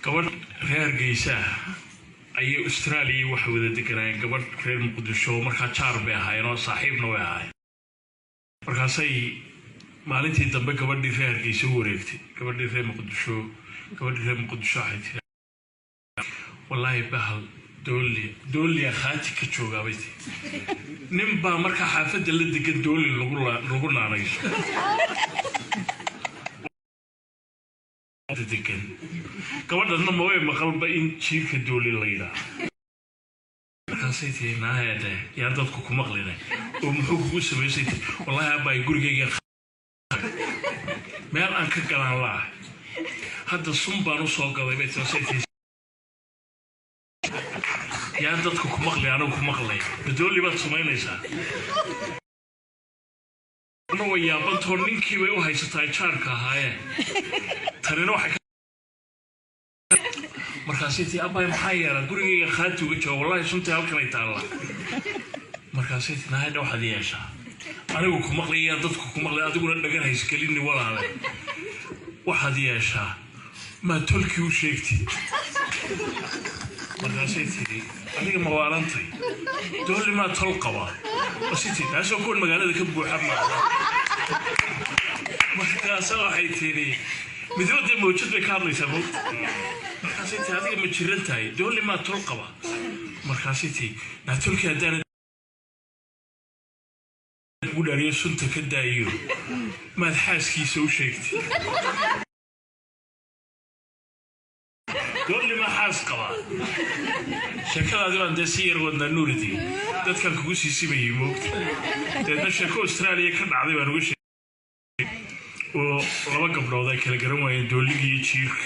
gabadh reer Geesa ayay Australia wax wada deganayeen gabadh reer Muqdisho markaa jaar bay ahaayeen oo saaxiibna way ahaayeen markaasay maalintii dambe gabadhii reer Geesa u wareegtay gabadhii reer Muqdisho waxay tiri wallahi bahal dooli khaati ka jooga bay nin baa markaa xaafadda la degan dooli lagu naanayso degan gabadhana ma way maqalba in jiirka dooli la yiraahdo markaasay tii naayada yaa dadku ku maqlinay oo muxuu kugu sameysay wallahi aabay gurigayga meel aan ka galaan laa hadda sun baan u soo galay bay tii yaa dadku ku maqlay anigu ku maqlay dooli baad samaynaysaa no yaa bantoon ninkii bay u haysataa jaarka ahaayeen tanina waxay markaasay tii aabay maxaa yeelay gurigayga khaati uga joogo wallahi sunta halkan ay taala markaasay tii naayada waxaad yeeshaa anigu ku maqlay yaa dadku ku maqlay adiguna dhagan hayskaliini walaale waxaad yeeshaa ma tolkii u sheegtay markaasay tii aniga ma waarantay dooli ma tol qaba wasiti taasoo koon magaalada ka buuxa ma markaasay waxay tii midowda mawjad bay ka hadlaysaa markaasay tii adiga ma jirantahay dooli ma tol qaba markaasay tii na tolkii hadaan ugu dhariyo sunta ka daayo maad xaaskiisa u sheegtay dooli ma xaas qaba sheekadaadi baan dee si yar wadnaa nuuridii dadkan kugu sii sibayay moogta deedna sheeko Australia ka dhacday baan uga sheegay oo laba gabdhood ay kala garan waayeen dooligii iyo jiirka